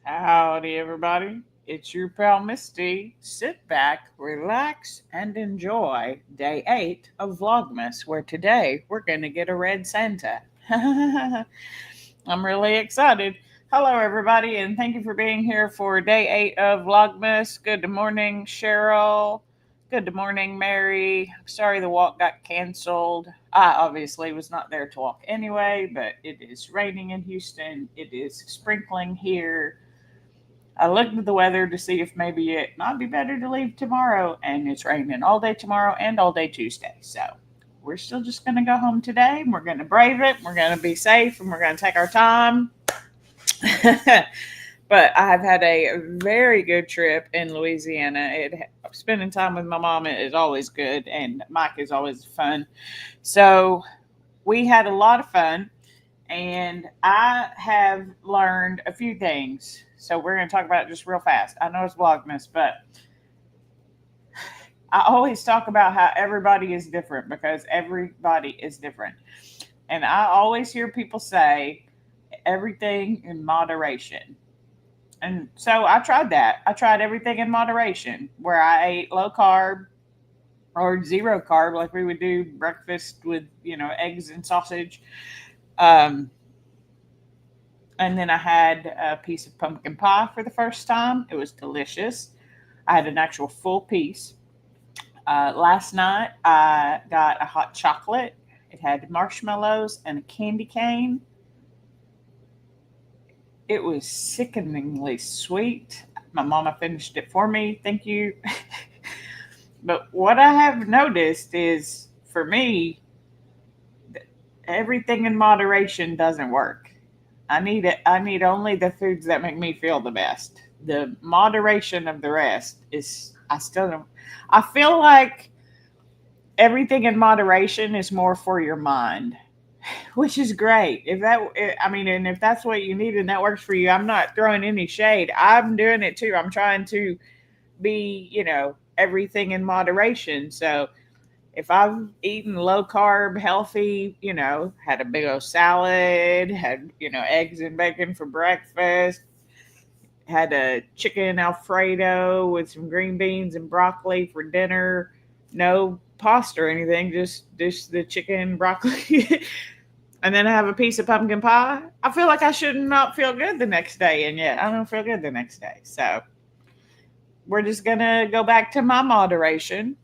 Howdy, everybody. It's your pal Misty. Sit back, relax, and enjoy day 8 of VLogMas, where today we're going to get a red Santa. I'm really excited. Hello, everybody, and thank you for being here for day 8 of VLogMas. Good morning, Cheryl. Good morning, Mary. Sorry the walk got canceled. I obviously was not there to walk anyway, but it is raining in Houston. It is sprinkling here. I looked at the weather to see if maybe it might be better to leave tomorrow, and it's raining all day tomorrow and all day Tuesday. So we're still just going to go home today. We're going to brave it. We're going to be safe, and we're going to take our time. But I've had a very good trip in Louisiana. Spending time with my mom is always good, and Mike is always fun. So we had a lot of fun, and I have learned a few things. So we're going to talk about it just real fast. I know it's Vlogmas, but I always talk about how everybody is different because everybody is different. And I always hear people say everything in moderation. And so I tried that. I tried everything in moderation where I ate low carb or zero carb, like we would do breakfast with, eggs and sausage. Um, and then I had a piece of pumpkin pie for the first time. It was delicious. I had an actual full piece. Last night I got a hot chocolate. It had marshmallows and a candy cane. It was sickeningly sweet. My mama finished it for me. Thank you. But what I have noticed is for me, everything in moderation doesn't work. I need it. I need only the foods that make me feel the best. The moderation of the rest is I still don't. I feel like everything in moderation is more for your mind, which is great. And if that's what you need and that works for you, I'm not throwing any shade. I'm doing it too. I'm trying to be, everything in moderation. So if I've eaten low carb, healthy, had a big old salad, had, eggs and bacon for breakfast, had a chicken Alfredo with some green beans and broccoli for dinner, no pasta or anything, just the chicken, broccoli. And then I have a piece of pumpkin pie. I feel like I should not feel good the next day, and yet I don't feel good the next day. So we're just gonna go back to my moderation,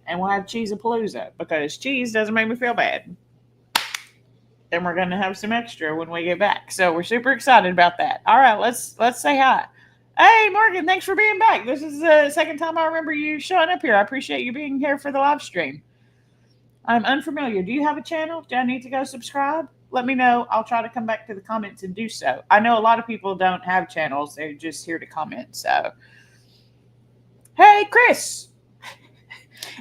and we'll have cheesapalooza because cheese doesn't make me feel bad. And we're gonna have some extra when we get back. So we're super excited about that. All right, let's say hi. Hey Morgan, thanks for being back. This is the second time I remember you showing up here. I appreciate you being here for the live stream. I'm unfamiliar. Do you have a channel? Do I need to go subscribe? Let me know. I'll try to come back to the comments and do so. I know a lot of people don't have channels. They're just here to comment. So, hey, Chris.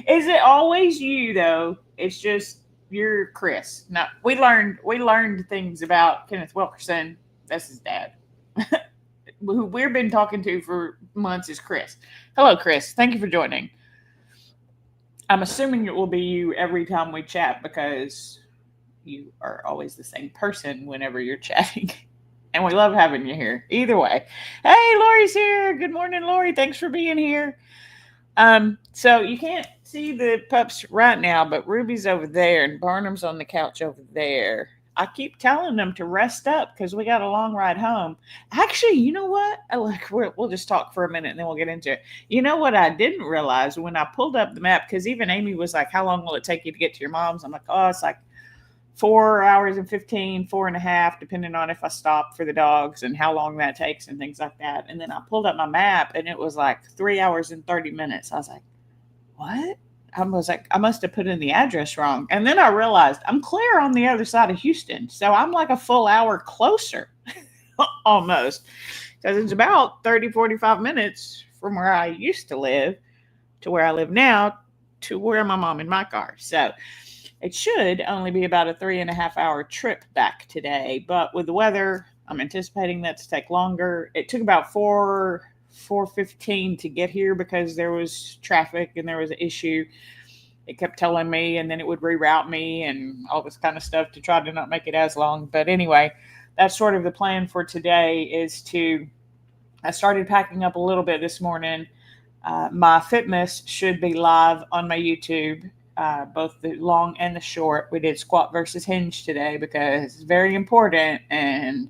Is it always you though? It's just you're Chris. No, we learned things about Kenneth Wilkerson. That's his dad. Who we've been talking to for months is Chris. Hello, Chris. Thank you for joining. I'm assuming it will be you every time we chat because you are always the same person whenever you're chatting. And we love having you here. Either way. Hey, Lori's here. Good morning, Lori. Thanks for being here. So you can't see the pups right now, but Ruby's over there and Barnum's on the couch over there. I keep telling them to rest up because we got a long ride home. Actually, you know what? We'll just talk for a minute and then we'll get into it. You know what I didn't realize when I pulled up the map, because even Amy was like, "How long will it take you to get to your mom's?" I'm like, "Oh, it's like 4 hours and 15, 4.5, depending on if I stop for the dogs and how long that takes and things like that." And then I pulled up my map and it was like 3 hours and 30 minutes. I was like, what? I was like, I must have put in the address wrong. And then I realized I'm clear on the other side of Houston. So I'm like a full hour closer almost because it's about 30, 45 minutes from where I used to live to where I live now to where my mom and Mike are. So it should only be about a 3.5 hour trip back today, but with the weather, I'm anticipating that to take longer. It took about 4:15 to get here because there was traffic and there was an issue. It kept telling me, and then it would reroute me and all this kind of stuff to try to not make it as long. But anyway, that's sort of the plan for today. I started packing up a little bit this morning. My Fitness should be live on my YouTube, both the long and the short. We did squat versus hinge today because it's very important, and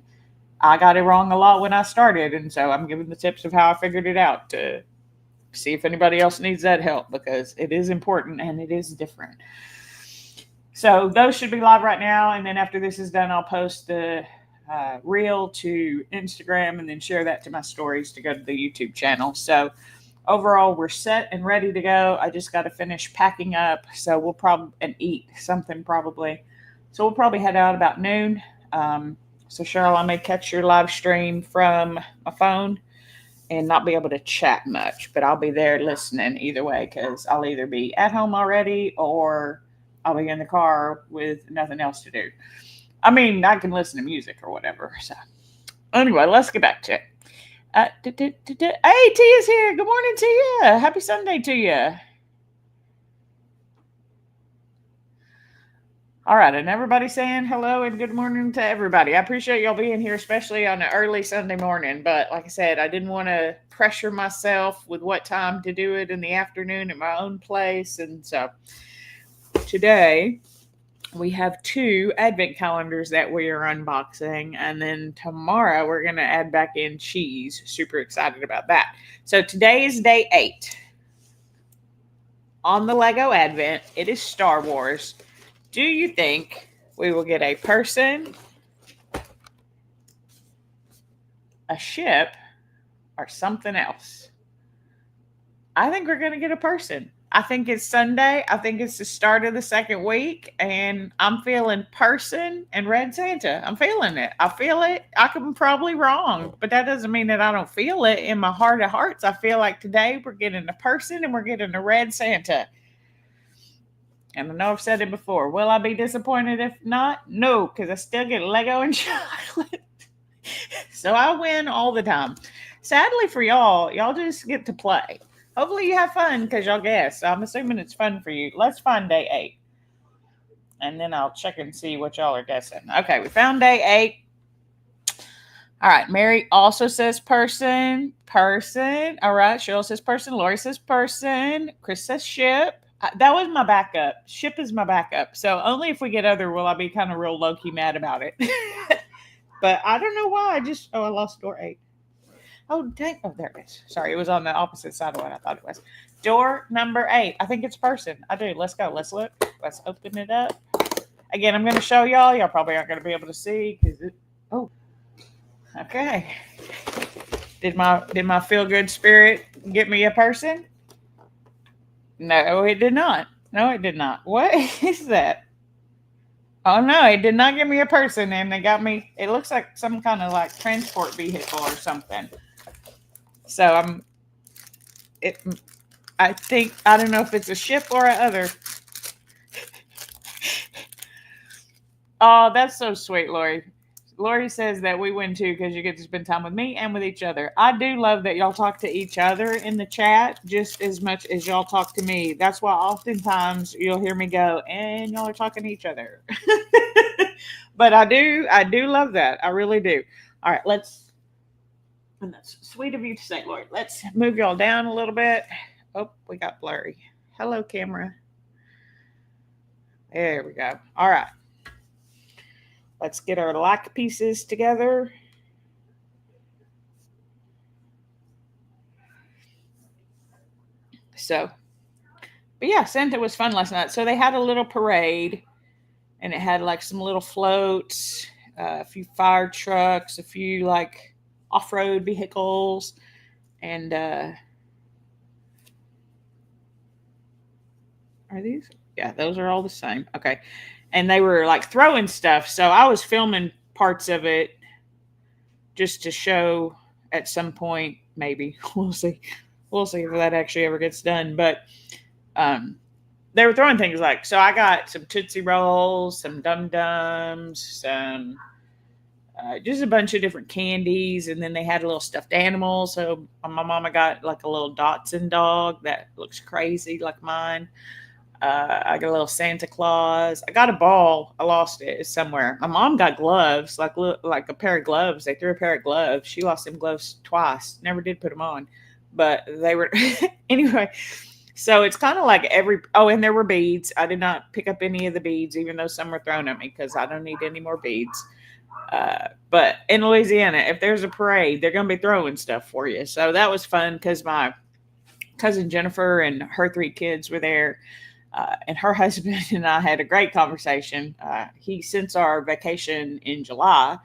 I got it wrong a lot when I started, and so I'm giving the tips of how I figured it out to see if anybody else needs that help, because it is important and it is different. So those should be live right now, and then after this is done, I'll post the reel to Instagram and then share that to my stories to go to the YouTube channel. So overall, we're set and ready to go. I just got to finish packing up, so we'll probably and eat something probably. So we'll probably head out about noon. So Cheryl, I may catch your live stream from my phone and not be able to chat much, but I'll be there listening either way, because I'll either be at home already or I'll be in the car with nothing else to do. I mean, I can listen to music or whatever. So anyway, let's get back to it. Hey, Tia's here. Good morning, Tia. Happy Sunday to you. All right, and everybody saying hello and good morning to everybody. I appreciate y'all being here, especially on an early Sunday morning. But like I said, I didn't want to pressure myself with what time to do it in the afternoon at my own place. And so today we have 2 advent calendars that we are unboxing. And then tomorrow we're going to add back in cheese. Super excited about that. So today is day 8 on the Lego Advent. It is Star Wars. Do you think we will get a person, a ship, or something else? I think we're going to get a person. I think it's Sunday. I think it's the start of the second week, and I'm feeling person and Red Santa. I'm feeling it. I feel it. I could be probably wrong, but that doesn't mean that I don't feel it. In my heart of hearts, I feel like today we're getting a person and we're getting a Red Santa. And I know I've said it before. Will I be disappointed if not? No, because I still get Lego and chocolate. So I win all the time. Sadly for y'all just get to play. Hopefully you have fun because y'all guess. I'm assuming it's fun for you. Let's find day 8. And then I'll check and see what y'all are guessing. Okay, we found day 8. All right, Mary also says person. Person. All right, Cheryl says person. Lori says person. Chris says ship. That was my backup. Ship is my backup. So only if we get other will I be kind of real low-key mad about it. But I don't know why. I lost door 8. Oh, dang. Oh, there it is. Sorry, it was on the opposite side of what I thought it was. Door number 8. I think it's person. I do. Let's go. Let's look. Let's open it up. Again, I'm going to show y'all. Y'all probably aren't going to be able to see because it. Oh. Okay. Did my feel-good spirit get me a person? No, it did not. No, it did not. What is that? Oh, no, it did not give me a person, and they got me. It looks like some kind of like transport vehicle or something. So I think, I don't know if it's a ship or a other. Oh, that's so sweet, Lori. Lori says that we win too because you get to spend time with me and with each other. I do love that y'all talk to each other in the chat just as much as y'all talk to me. That's why oftentimes you'll hear me go, and y'all are talking to each other. But I do love that. I really do. All right, and that's sweet of you to say, Lori. Let's move y'all down a little bit. Oh, we got blurry. Hello, camera. There we go. All right. Let's get our like pieces together. So, but yeah, Santa was fun last night. So they had a little parade, and it had like some little floats, a few fire trucks, a few like off-road vehicles, and are these? Yeah, those are all the same. Okay. And they were like throwing stuff. So I was filming parts of it just to show at some point, maybe. We'll see. We'll see if that actually ever gets done. But they were throwing things like, so I got some Tootsie Rolls, some Dum Dums, some just a bunch of different candies. And then they had a little stuffed animal. So my mama got like a little Dotson dog that looks crazy like mine. I got a little Santa Claus. I got a ball. I lost it. It's somewhere. My mom got gloves, like a pair of gloves. They threw a pair of gloves. She lost them gloves twice. Never did put them on, but they were anyway. So it's kind of like every. Oh, and there were beads. I did not pick up any of the beads, even though some were thrown at me because I don't need any more beads. But in Louisiana, if there's a parade, they're going to be throwing stuff for you. So that was fun because my cousin Jennifer and her 3 kids were there. And her husband and I had a great conversation. Since our vacation in July,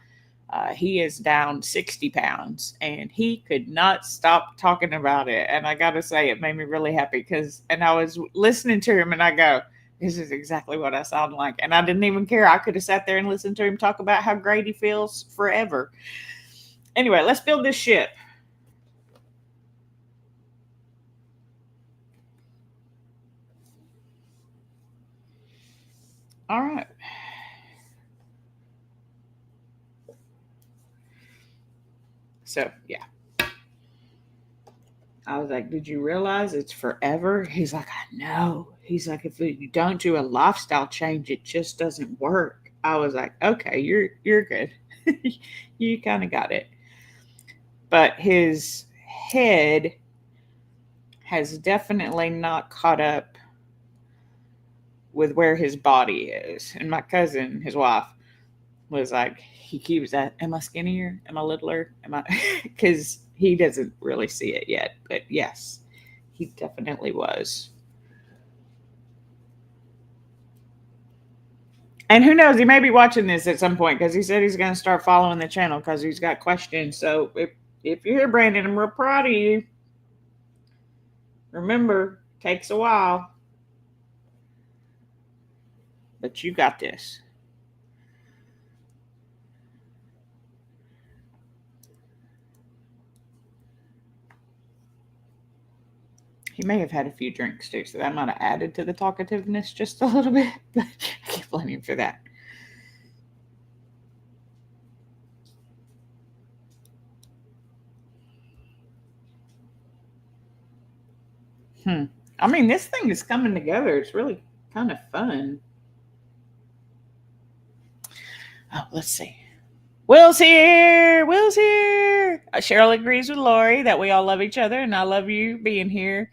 he is down 60 pounds and he could not stop talking about it. And I got to say, it made me really happy and I was listening to him and I go, this is exactly what I sound like. And I didn't even care. I could have sat there and listened to him talk about how great he feels forever. Anyway, let's build this ship. All right. So, yeah. I was like, did you realize it's forever? He's like, I know. He's like, if you don't do a lifestyle change, it just doesn't work. I was like, okay, you're good. You kind of got it. But his head has definitely not caught up with where his body is. And my cousin, his wife, was like, he keeps that, am I skinnier? Am I littler? Am I? Because he doesn't really see it yet. But yes, he definitely was. And who knows, he may be watching this at some point because he said he's going to start following the channel because he's got questions. So if you're here, Brandon, I'm real proud of you. Remember, takes a while. But you got this. He may have had a few drinks too, so that might have added to the talkativeness just a little bit. But I can't blame him for that. I mean, this thing is coming together. It's really kind of fun. Oh, let's see. Will's here. Will's here. Cheryl agrees with Lori that we all love each other, and I love you being here.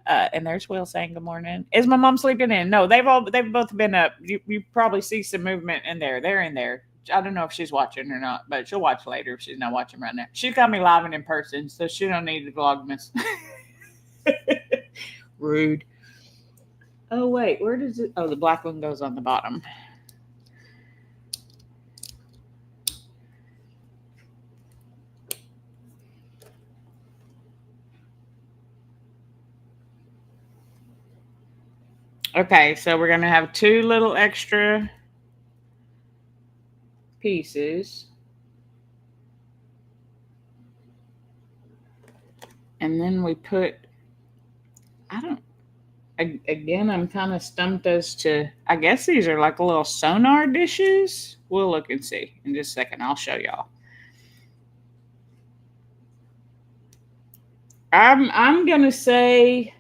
And there's Will saying good morning. Is my mom sleeping in? No, they've both been up. You probably see some movement in there. They're in there. I don't know if she's watching or not, but she'll watch later if she's not watching right now. She got me live and in person, so she don't need the VLogMas. Rude. Oh wait, where does it? Oh, the black one goes on the bottom. Okay, so we're gonna have 2 little extra pieces. And then we put, again, I'm kind of stumped as to, I guess these are like little sonar dishes. We'll look and see in just a second. I'll show y'all. I'm going to say,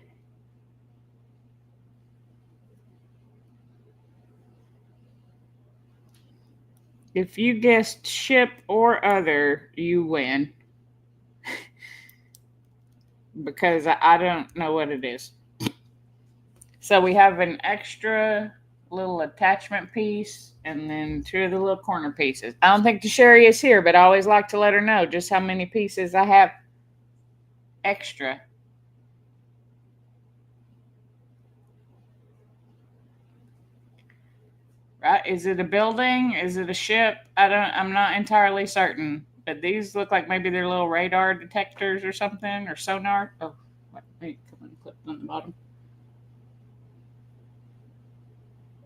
if you guessed ship or other, you win. Because I don't know what it is. So we have an extra little attachment piece and then 2 of the little corner pieces. I don't think Sherry is here, but I always like to let her know just how many pieces I have extra. Right? Is it a building? Is it a ship? I'm not entirely certain. But these look like maybe they're little radar detectors or something, or sonar. Oh, wait, come on, clip on the bottom.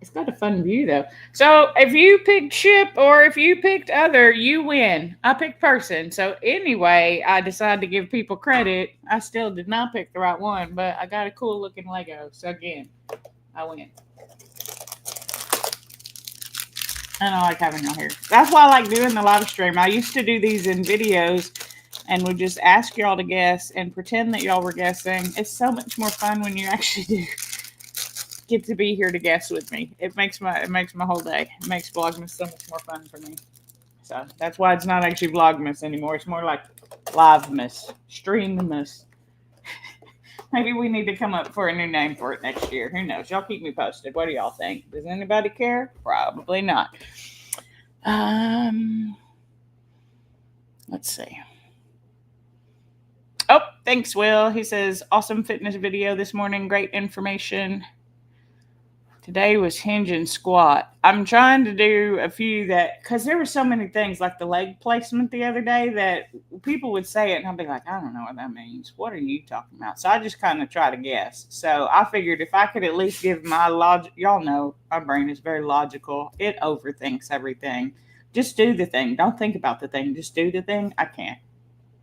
It's got a fun view though. So if you picked ship or if you picked other, you win. I picked person. So anyway, I decided to give people credit. I still did not pick the right one, but I got a cool looking Lego. So again, I win. And I like having y'all here. That's why I like doing the live stream. I used to do these in videos and would just ask y'all to guess and pretend that y'all were guessing. It's so much more fun when you actually do. get to be here to guess with me. It makes my whole day. It makes Vlogmas so much more fun for me. So that's why it's not actually Vlogmas anymore. It's more like LiveMas, Streammas. Maybe we need to come up for a new name for it next year. Who knows? Y'all keep me posted. What do y'all think? Does anybody care? Probably not. Let's see. Oh, thanks, Will. He says, awesome fitness video this morning. Great information. Today was hinge and squat. I'm trying to do a few that, because there were so many things like the leg placement the other day that people would say it and I'd be like, I don't know what that means. What are you talking about? So I just kind of try to guess. So I figured if I could at least give my logic, y'all know my brain is very logical. It overthinks everything. Just do the thing. Don't think about the thing. Just do the thing. I can't.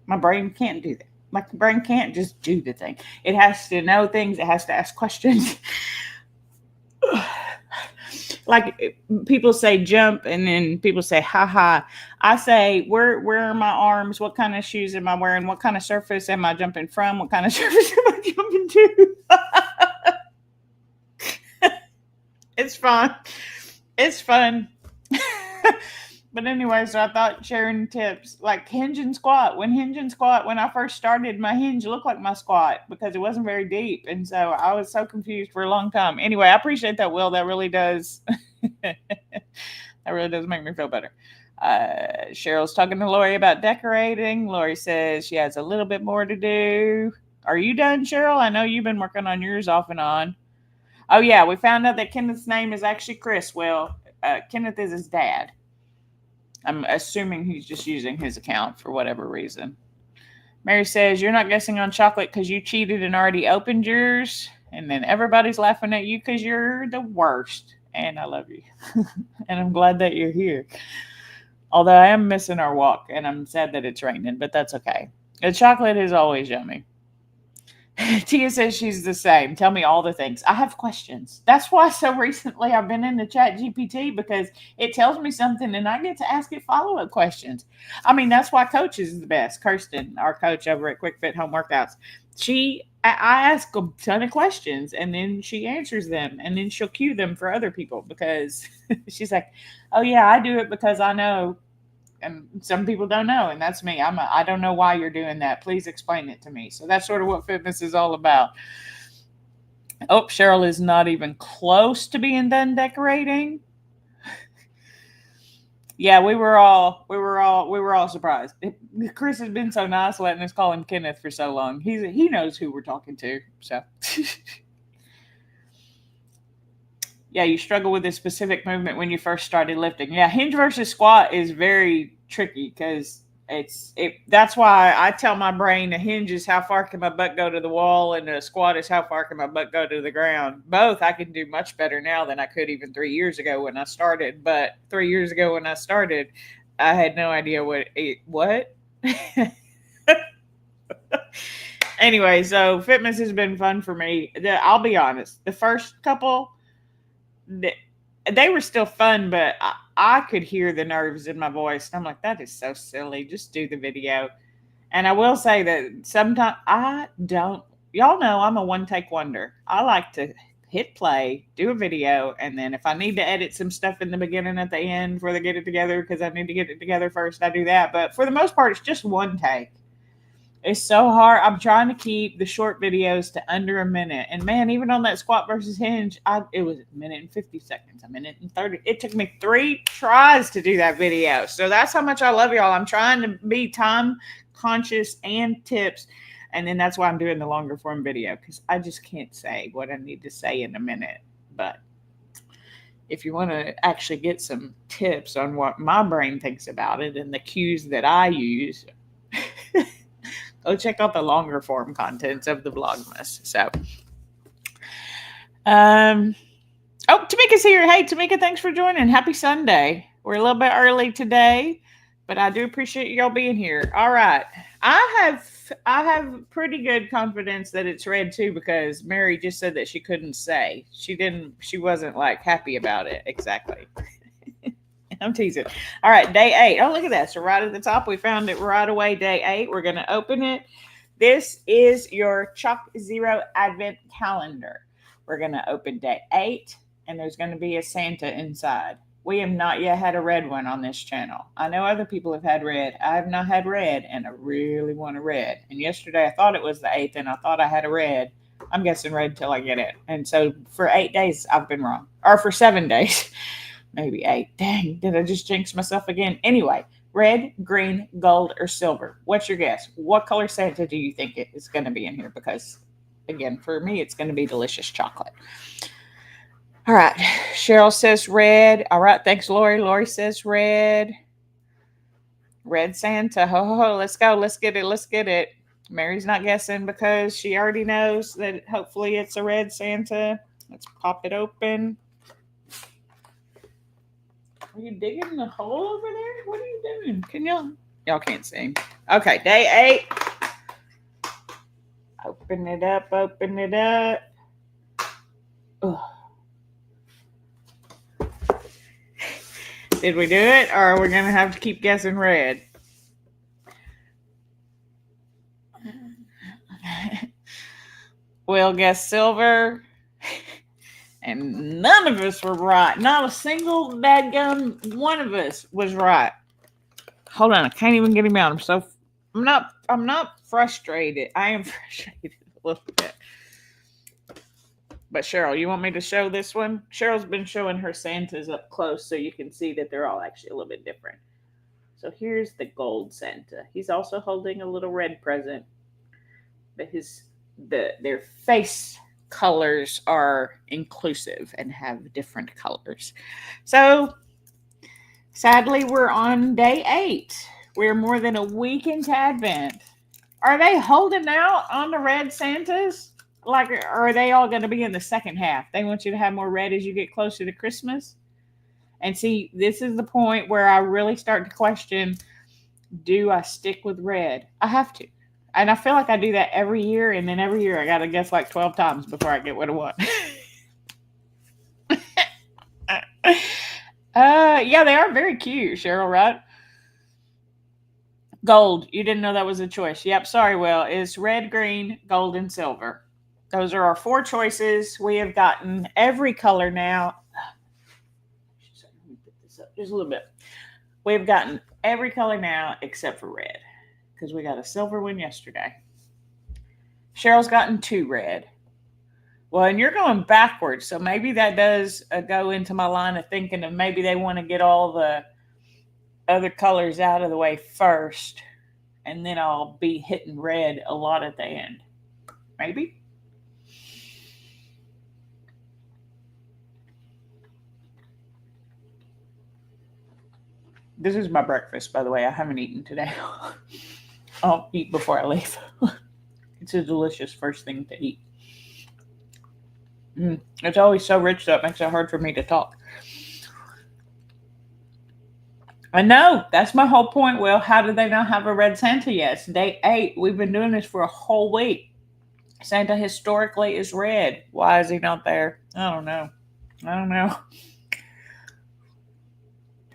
My brain can't do that. My brain can't just do the thing. It has to know things. It has to ask questions. Like people say jump and then people say ha. I say where are my arms? What kind of shoes am I wearing? What kind of surface am I jumping from? What kind of surface am I jumping to? It's fun. It's fun. But anyway, so I thought sharing tips like hinge and squat. When I first started, my hinge looked like my squat because it wasn't very deep. And so I was so confused for a long time. Anyway, I appreciate that, Will. That really does. That really does make me feel better. Cheryl's talking to Lori about decorating. Lori says she has a little bit more to do. Are you done, Cheryl? I know you've been working on yours off and on. Oh, yeah. We found out that Kenneth's name is actually Chris. Will. Kenneth is his dad. I'm assuming he's just using his account for whatever reason. Mary says, you're not guessing on chocolate because you cheated and already opened yours. And then everybody's laughing at you because you're the worst. And I love you. And I'm glad that you're here. Although I am missing our walk and I'm sad that it's raining, but that's okay. The chocolate is always yummy. Tia says she's the same. Tell me all the things. I have questions. That's why so recently I've been in the chat GPT because it tells me something and I get to ask it follow-up questions. I mean, that's why Coach is the best. Kirsten, our coach over at Quick Fit Home Workouts. I ask a ton of questions and then she answers them and then she'll cue them for other people because she's like, oh yeah, I do it because I know. And some people don't know, and that's me. I don't know why you're doing that. Please explain it to me. So that's sort of what fitness is all about. Oh, Cheryl is not even close to being done decorating. Yeah, we were all surprised. Chris has been so nice letting us call him Kenneth for so long. He knows who we're talking to. So yeah, you struggle with a specific movement when you first started lifting. Yeah, hinge versus squat is very tricky because that's why I tell my brain a hinge is how far can my butt go to the wall and a squat is how far can my butt go to the ground. Both I can do much better now than I could even 3 years ago when I started. But 3 years ago when I started, I had no idea what. Anyway, so fitness has been fun for me. I'll be honest. The first couple, they were still fun, but I could hear the nerves in my voice. And I'm like, that is so silly. Just do the video. And I will say that sometimes y'all know I'm a one-take wonder. I like to hit play, do a video, and then if I need to edit some stuff in the beginning at the end before they get it together, because I need to get it together first, I do that. But for the most part, it's just one take. It's so hard. I'm trying to keep the short videos to under a minute. And man, even on that squat versus hinge, it was a minute and 50 seconds, a minute and 30. It took me 3 tries to do that video. So that's how much I love y'all. I'm trying to be time conscious and tips. And then that's why I'm doing the longer form video because I just can't say what I need to say in a minute. But if you want to actually get some tips on what my brain thinks about it and the cues that I use, go check out the longer form contents of the Vlogmas. So, Tamika's here. Hey, Tamika, thanks for joining. Happy Sunday. We're a little bit early today, but I do appreciate y'all being here. All right. I have pretty good confidence that it's red too, because Mary just said that she couldn't say. She wasn't like happy about it. Exactly. I'm teasing. All right, day 8. Oh, look at that. So right at the top, we found it right away, day 8. We're going to open it. This is your Chalk Zero Advent Calendar. We're going to open day 8, and there's going to be a Santa inside. We have not yet had a red one on this channel. I know other people have had red. I have not had red, and I really want a red. And yesterday I thought it was the 8th, and I thought I had a red. I'm guessing red till I get it. And so for 8 days, I've been wrong. Or for 7 days. Maybe 8. Dang, did I just jinx myself again? Anyway, red, green, gold, or silver. What's your guess? What color Santa do you think it is going to be in here? Because, again, for me, it's going to be delicious chocolate. All right. Cheryl says red. All right. Thanks, Lori. Lori says red. Red Santa. Ho, ho, ho. Let's go. Let's get it. Let's get it. Mary's not guessing because she already knows that hopefully it's a red Santa. Let's pop it open. Are you digging the hole over there? What are you doing? Y'all can't see. Okay. Day 8. Open it up. Open it up. Ugh. Did we do it, or are we going to have to keep guessing red? We'll guess silver. And none of us were right. Not a single dadgum one of us was right. Hold on, I can't even get him out. I'm not frustrated. I am frustrated a little bit. But Cheryl, you want me to show this one? Cheryl's been showing her Santas up close so you can see that they're all actually a little bit different. So here's the gold Santa. He's also holding a little red present. But their face colors are inclusive and have different colors. So sadly, we're on day 8. We're more than a week into Advent. Are they holding out on the red Santas? Like, are they all going to be in the second half? They want you to have more red as you get closer to Christmas. And see, this is the point where I really start to question, do I stick with red? I have to. And I feel like I do that every year. And then every year I got to guess like 12 times before I get what I want. Yeah, they are very cute, Cheryl, right? Gold. You didn't know that was a choice. Yep, sorry, Will. It's red, green, gold, and silver. Those are our 4 choices. We have gotten every color now. Let me put this up just a little bit. We've gotten every color now except for red because we got a silver one yesterday. Cheryl's gotten 2 red. Well, and you're going backwards, so maybe that does go into my line of thinking of maybe they want to get all the other colors out of the way first, and then I'll be hitting red a lot at the end. Maybe. This is my breakfast, by the way. I haven't eaten today. I'll eat before I leave. It's a delicious first thing to eat. It's always so rich that it makes it hard for me to talk. I know. That's my whole point, Will. How do they not have a red Santa yet? It's day 8. We've been doing this for a whole week. Santa historically is red. Why is he not there? I don't know.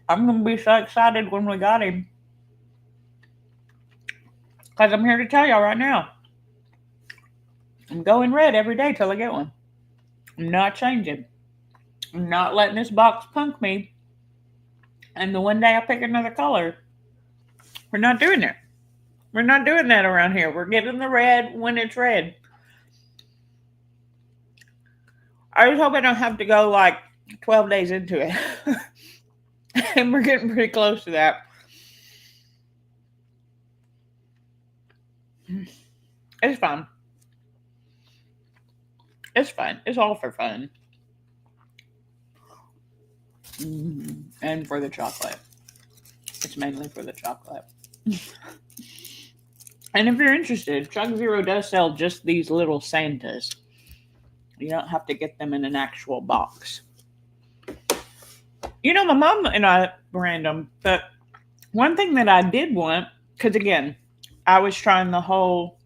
I'm going to be so excited when we got him. Because I'm here to tell y'all right now. I'm going red every day till I get one. I'm not changing. I'm not letting this box punk me. And the one day I pick another color. We're not doing it. We're not doing that around here. We're getting the red when it's red. I just hope I don't have to go like 12 days into it. And we're getting pretty close to that. It's fun. It's fun. It's all for fun. And for the chocolate. It's mainly for the chocolate. And if you're interested, Chug Zero does sell just these little Santas. You don't have to get them in an actual box. You know, my mom and I, random, but one thing that I did want, because again, I was trying the whole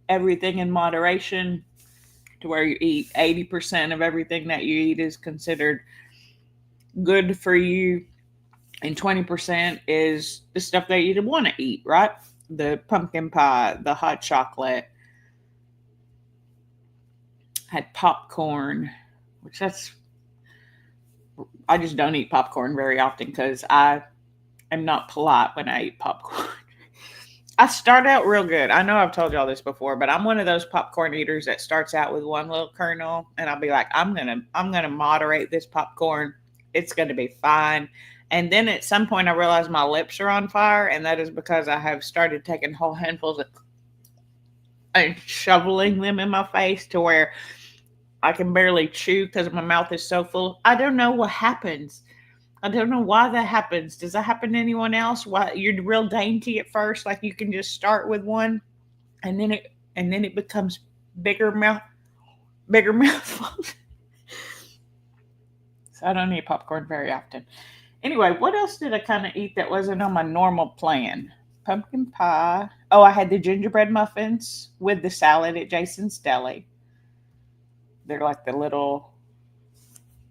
everything in moderation to where you eat 80% of everything that you eat is considered good for you, and 20% is the stuff that you want to eat, right? The pumpkin pie, the hot chocolate. I had popcorn, which I just don't eat popcorn very often because I am not polite when I eat popcorn. I start out real good. I know I've told y'all this before, but I'm one of those popcorn eaters that starts out with one little kernel, and I'll be like, I'm gonna moderate this popcorn. It's gonna be fine. And then at some point, I realize my lips are on fire, and that is because I have started taking whole handfuls of and shoveling them in my face to where I can barely chew because my mouth is so full. I don't know what happens. I don't know why that happens. Does that happen to anyone else? Why you're real dainty at first, like you can just start with one, and then it becomes bigger mouth, bigger mouthfuls. So I don't eat popcorn very often. Anyway, what else did I kind of eat that wasn't on my normal plan? Pumpkin pie. Oh, I had the gingerbread muffins with the salad at Jason's Deli. They're like the little.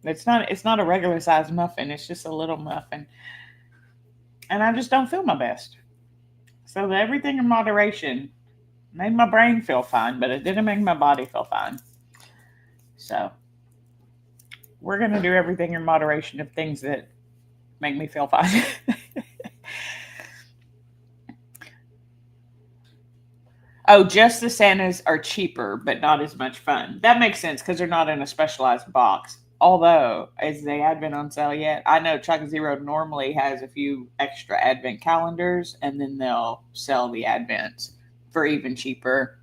It's not a regular sized muffin. It's just a little muffin, and I just don't feel my best. So everything in moderation made my brain feel fine, but it didn't make my body feel fine. So we're gonna do everything in moderation of things that make me feel fine. Oh, just the Santas are cheaper, but not as much fun. That makes sense because they're not in a specialized box. Although, is the Advent on sale yet? I know Chuck Zero normally has a few extra Advent calendars, and then they'll sell the Advents for even cheaper.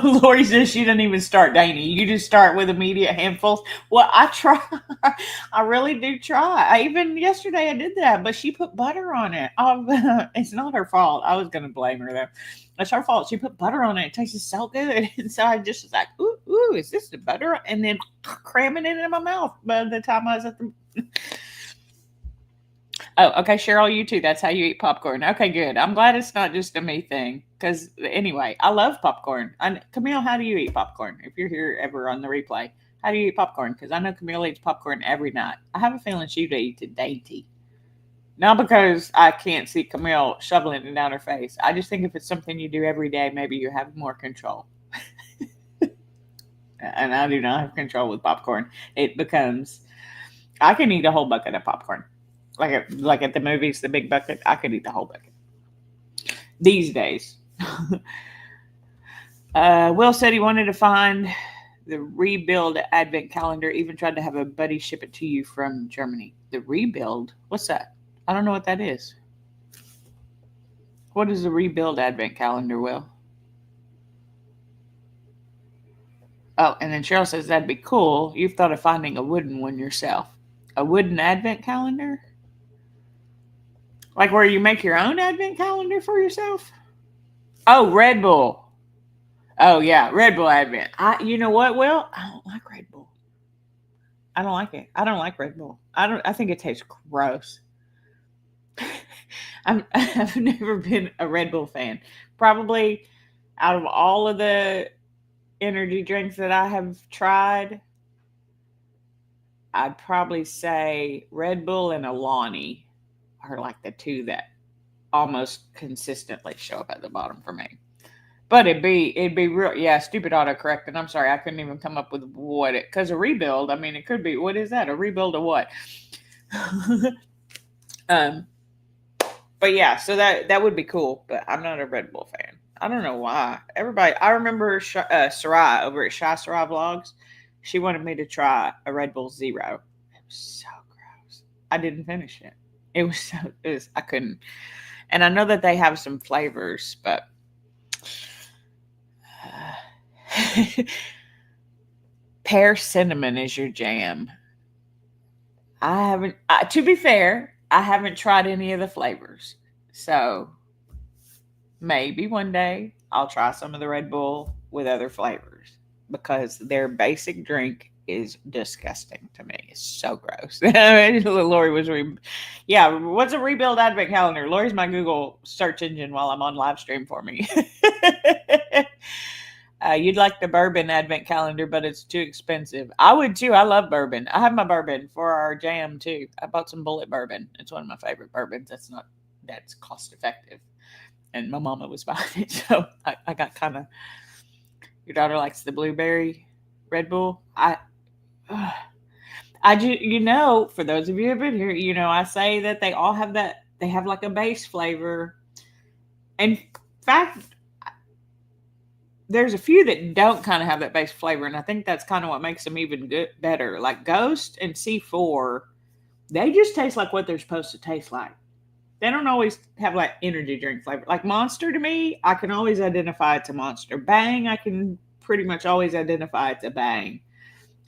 Lori says she doesn't even start dainty. You just start with immediate handfuls. Well, I try. I really do try. Even yesterday I did that, but she put butter on it. It's not her fault. I was going to blame her though. It's her fault. She put butter on it. It tasted so good. And so I just was like, ooh, is this the butter? And then cramming it in my mouth by the time I was at the. Oh, okay, Cheryl, you too. That's how you eat popcorn. Okay, good. I'm glad it's not just a me thing. Because anyway, I love popcorn. Camille, how do you eat popcorn? If you're here ever on the replay, how do you eat popcorn? Because I know Camille eats popcorn every night. I have a feeling she'd eat it dainty. Not because I can't see Camille shoveling it down her face. I just think if it's something you do every day, maybe you have more control. And I do not have control with popcorn. It becomes, I can eat a whole bucket of popcorn. Like at the movies, the big bucket, I could eat the whole bucket. These days. Will said he wanted to find the Rebuild Advent calendar, even tried to have a buddy ship it to you from Germany. The Rebuild? What's that? I don't know what that is. What is the Rebuild Advent calendar, Will? Oh, and then Cheryl says that'd be cool. You've thought of finding a wooden one yourself. A wooden Advent calendar? Like where you make your own Advent calendar for yourself? Oh, Red Bull. Oh yeah, Red Bull Advent. You know what, Will? I don't like Red Bull. I don't like it. I don't like Red Bull. I think it tastes gross. I've never been a Red Bull fan. Probably out of all of the energy drinks that I have tried, I'd probably say Red Bull and Alani are like the two that almost consistently show up at the bottom for me. But it'd be real, yeah. Stupid autocorrect, and I'm sorry, I couldn't even come up with what it because a rebuild. I mean, it could be what is that? A rebuild of what? um, but yeah, so that would be cool. But I'm not a Red Bull fan. I don't know why. Everybody, I remember Sarai over at Shy Sarai Vlogs. She wanted me to try a Red Bull Zero. It was so gross. I didn't finish it. I couldn't. And I know that they have some flavors, but pear cinnamon is your jam. I haven't. To be fair, I haven't tried any of the flavors, so maybe one day I'll try some of the Red Bull with other flavors because their basic drink is disgusting to me. It's so gross. Lori was, yeah. What's a Rebuild Advent calendar? Lori's my Google search engine while I'm on live stream for me. You'd like the bourbon Advent calendar, but it's too expensive. I would too. I love bourbon. I have my bourbon for our jam too. I bought some Bullet bourbon. It's one of my favorite bourbons. That's cost effective. And my mama was buying it, so I got kind of. Your daughter likes the blueberry Red Bull. For those of you who've been here, I say that they all have that. They have like a base flavor. In fact, there's a few that don't kind of have that base flavor, and I think that's kind of what makes them even better. Like Ghost and C4, they just taste like what they're supposed to taste like. They don't always have like energy drink flavor. Like Monster to me, I can always identify it's a Monster. Bang, I can pretty much always identify it's a Bang.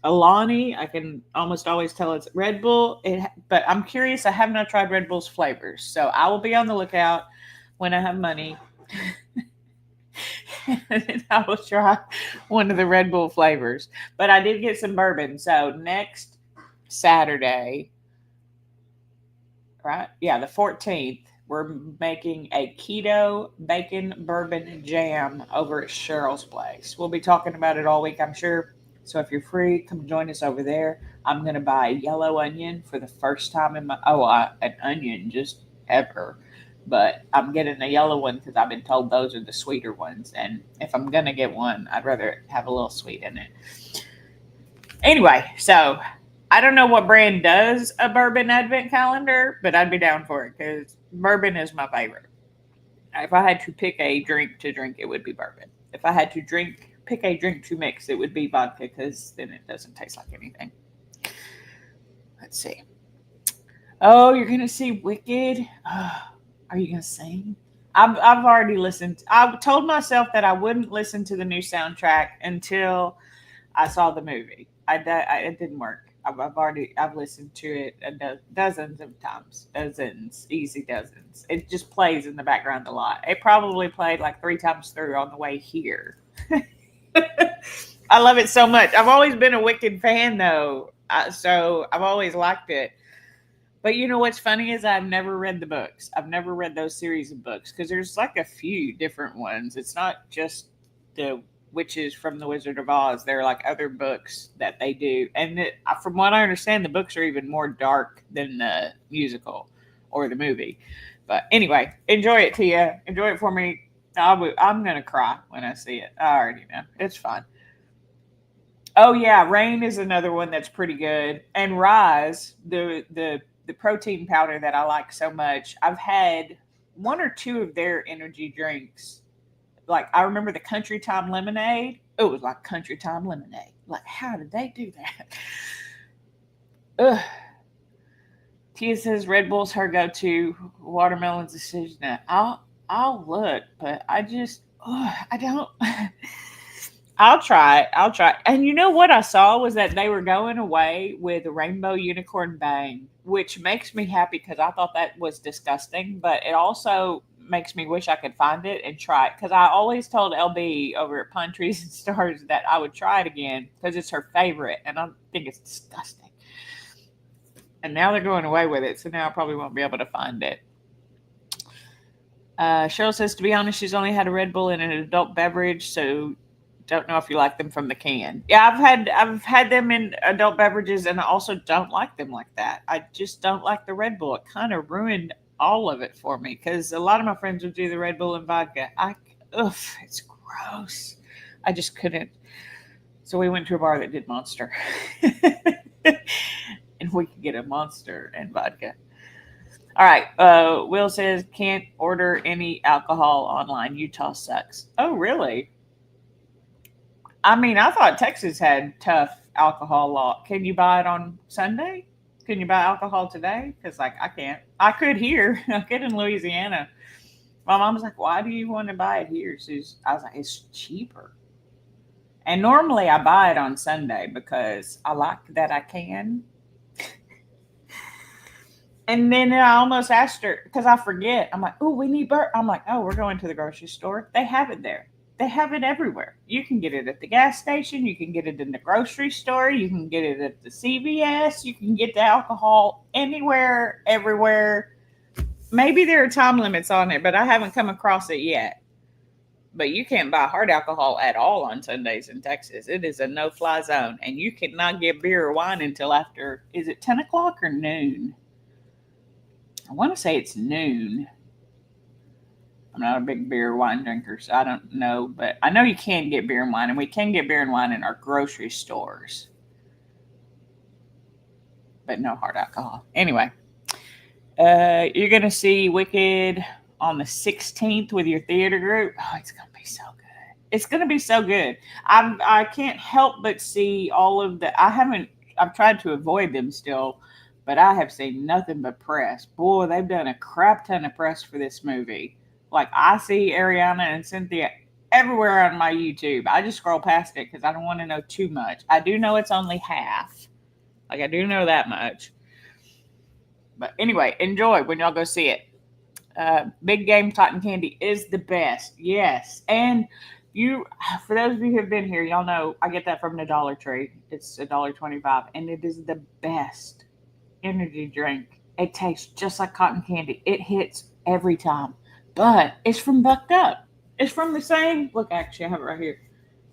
Alani, I can almost always tell it's Red Bull. But I'm curious. I have not tried Red Bull's flavors, so I will be on the lookout when I have money. And I will try one of the Red Bull flavors. But I did get some bourbon. So next Saturday, right? Yeah, the 14th, we're making a keto bacon bourbon jam over at Cheryl's place. We'll be talking about it all week, I'm sure. So if you're free, come join us over there. I'm going to buy a yellow onion for the first time in an onion just ever. But I'm getting a yellow one because I've been told those are the sweeter ones. And if I'm going to get one, I'd rather have a little sweet in it. Anyway, so I don't know what brand does a bourbon advent calendar, but I'd be down for it because bourbon is my favorite. If I had to pick a drink to drink, it would be bourbon. If I had to pick a drink to mix, it would be vodka because then it doesn't taste like anything. Let's see. Oh, you're going to see Wicked? Oh, are you going to sing? I've already listened. I told myself that I wouldn't listen to the new soundtrack until I saw the movie. It didn't work. I've listened to it dozens of times, easy dozens. It just plays in the background a lot. It probably played like 3 times through on the way here. I love it so much. I've always been a Wicked fan though, so I've always liked it. But you know what's funny is I've never read the books. I've never read those series of books because there's like a few different ones. It's not just the Witches from the Wizard of Oz. There are like other books that they do. And from what I understand, the books are even more dark than the musical or the movie. But anyway, enjoy it, Tia. Enjoy it for me. I'm going to cry when I see it. I already know. It's fine. Oh, yeah. Rain is another one that's pretty good. And Rise, the protein powder that I like so much. I've had 1 or 2 of their energy drinks. Like, I remember the Country Time Lemonade. It was like Country Time Lemonade. Like, how did they do that? Ugh. Tia says Red Bull's her go-to. Watermelon's decision. I'll look, but I don't. I'll try. And you know what I saw was that they were going away with a Rainbow Unicorn Bang, which makes me happy because I thought that was disgusting, but it also makes me wish I could find it and try it because I always told LB over at Pine Trees and Stars that I would try it again because it's her favorite, and I think it's disgusting. And now they're going away with it, so now I probably won't be able to find it. Cheryl says, to be honest, she's only had a Red Bull in an adult beverage, so don't know if you like them from the can. Yeah, I've had them in adult beverages, and I also don't like them like that. I just don't like the Red Bull. It kind of ruined all of it for me because a lot of my friends would do the Red Bull and vodka. It's gross. I just couldn't. So we went to a bar that did Monster. And we could get a Monster and vodka. All right. Will says, can't order any alcohol online. Utah sucks. Oh, really? I mean, I thought Texas had tough alcohol law. Can you buy it on Sunday? Can you buy alcohol today? Because, like, I can't. I could here. I could in Louisiana. My mom was like, why do you want to buy it here? I was like, it's cheaper. And normally I buy it on Sunday because I like that I can. And then I almost asked her because I forget. I'm like, oh, we need I'm like, oh, we're going to the grocery store. They have it there. They have it everywhere. You can get it at the gas station. You can get it in the grocery store. You can get it at the CVS. You can get the alcohol anywhere, everywhere. Maybe there are time limits on it, but I haven't come across it yet. But you can't buy hard alcohol at all on Sundays in Texas. It is a no-fly zone. And you cannot get beer or wine until after, is it 10 o'clock or noon? I want to say it's noon. I'm not a big beer or wine drinker, so I don't know. But I know you can get beer and wine, and we can get beer and wine in our grocery stores, but no hard alcohol. Anyway, you're gonna see Wicked on the 16th with your theater group. Oh, it's gonna be so good. It's gonna be so good. I can't help but see all of the. I've tried to avoid them still, but I have seen nothing but press. Boy, they've done a crap ton of press for this movie. Like I see Ariana and Cynthia everywhere on my YouTube. I just scroll past it because I don't want to know too much. I do know it's only half. Like I do know that much. But anyway, enjoy when y'all go see it. Big Game Cotton Candy is the best. Yes. And for those of you who have been here, y'all know I get that from the Dollar Tree. It's $1.25, and it is the best energy drink. It tastes just like cotton candy. It hits every time. But it's from Bucked Up. It's from the same, look, actually, I have it right here.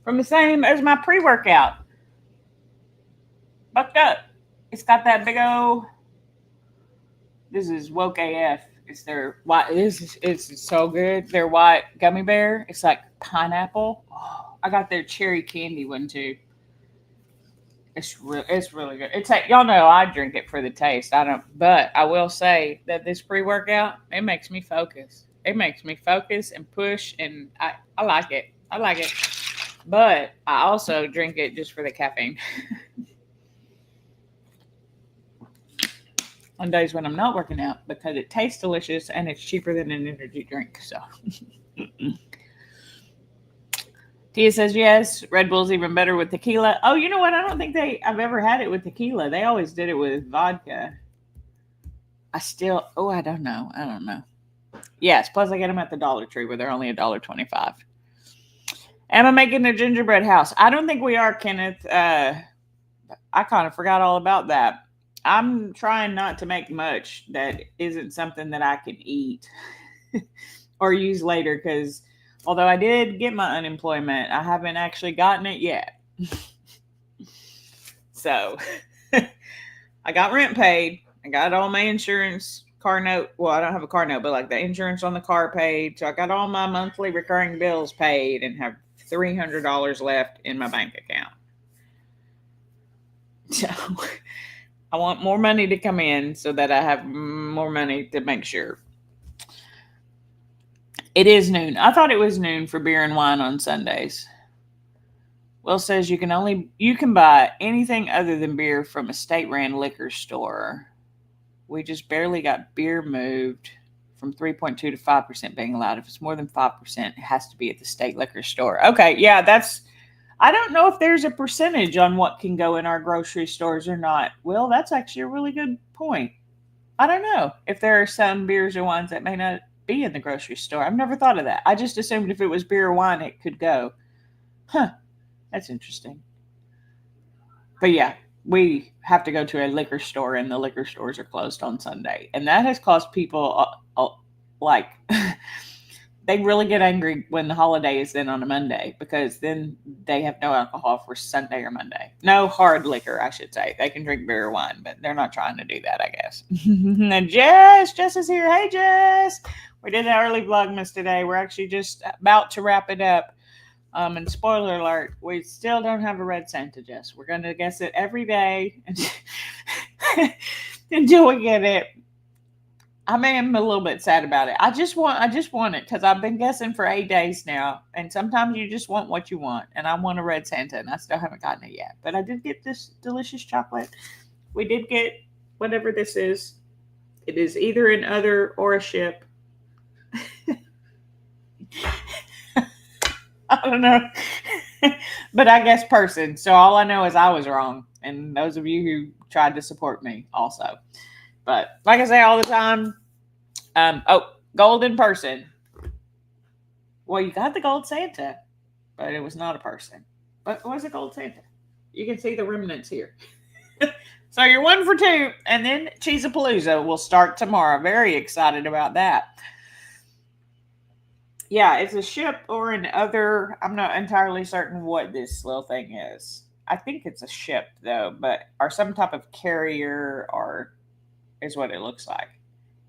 From the same as my pre workout. Bucked Up. It's got that big old. This is Woke AF. It's their white. It's so good. Their white gummy bear. It's like pineapple. Oh, I got their cherry candy one too. It's really good. It's like y'all know I drink it for the taste. I don't, but I will say that this pre workout it makes me focus. It makes me focus and push, and I like it. I like it, but I also drink it just for the caffeine. On days when I'm not working out because it tastes delicious and it's cheaper than an energy drink. So Tia says yes. Red Bull's even better with tequila. Oh, you know what? I don't think I've ever had it with tequila. They always did it with vodka. I don't know. I don't know. Yes, plus I get them at the Dollar Tree where they're only $1.25. Am I making a gingerbread house? I don't think we are, Kenneth. I kind of forgot all about that. I'm trying not to make much that isn't something that I can eat or use later because although I did get my unemployment, I haven't actually gotten it yet. So I got rent paid. I got all my insurance, car note. Well, I don't have a car note, but like the insurance on the car paid. So I got all my monthly recurring bills paid and have $300 left in my bank account. So I want more money to come in so that I have more money to make sure. It is noon. I thought it was noon for beer and wine on Sundays. Will says you can buy anything other than beer from a state-ran liquor store. We just barely got beer moved from 3.2 to 5% being allowed. If it's more than 5%, it has to be at the state liquor store. Okay, yeah, I don't know if there's a percentage on what can go in our grocery stores or not. Well, that's actually a really good point. I don't know if there are some beers or wines that may not be in the grocery store. I've never thought of that. I just assumed if it was beer or wine, it could go. Huh, that's interesting. But yeah, we have to go to a liquor store, and the liquor stores are closed on Sunday. And that has caused people, like... They really get angry when the holiday is then on a Monday because then they have no alcohol for Sunday or Monday. No hard liquor, I should say. They can drink beer or wine, but they're not trying to do that, I guess. And Jess is here. Hey, Jess. We did an early Vlogmas today. We're actually just about to wrap it up. And spoiler alert, we still don't have a red Santa, Jess. We're going to guess it every day until we get it. I am a little bit sad about it. I just want it because I've been guessing for 8 days now, and sometimes you just want what you want. And I want a red Santa, and I still haven't gotten it yet. But I did get this delicious chocolate. We did get whatever this is. It is either an other or a ship. I don't know, but I guess person. So all I know is I was wrong, and those of you who tried to support me also. But like I say all the time, golden person. Well, you got the gold Santa, but it was not a person. But it was a gold Santa. You can see the remnants here. So you're 1 for 2, and then Cheesapalooza will start tomorrow. Very excited about that. Yeah, it's a ship or an other. I'm not entirely certain what this little thing is. I think it's a ship though, or some type of carrier or is what it looks like.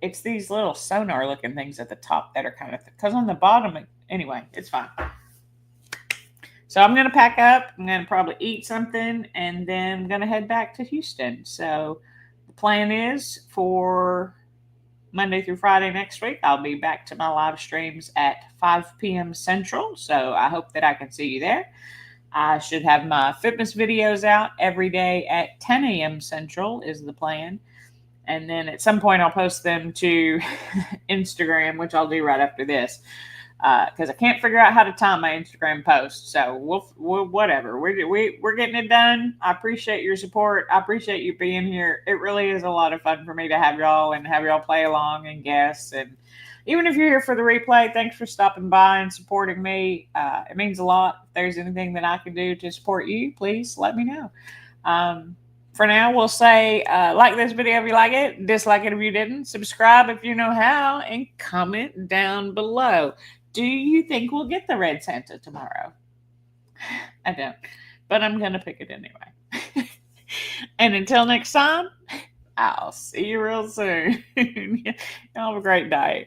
it's these little sonar looking things at the top that are kind of, because on the bottom, anyway, it's fine. So I'm going to pack up. I'm going to probably eat something, and then I'm going to head back to Houston. So the plan is for Monday through Friday next week, I'll be back to my live streams at 5 p.m. Central. So I hope that I can see you there. I should have my fitness videos out every day at 10 a.m. Central is the plan. And then at some point I'll post them to Instagram, which I'll do right after this. Because I can't figure out how to time my Instagram post. So we'll whatever. We're getting it done. I appreciate your support. I appreciate you being here. It really is a lot of fun for me to have y'all and have y'all play along and guess. And even if you're here for the replay, thanks for stopping by and supporting me. It means a lot. If there's anything that I can do to support you, please let me know. For now, we'll say like this video if you like it, dislike it if you didn't, subscribe if you know how, and comment down below. Do you think we'll get the red Santa tomorrow? I don't, but I'm going to pick it anyway. And until next time, I'll see you real soon. Y'all have a great day.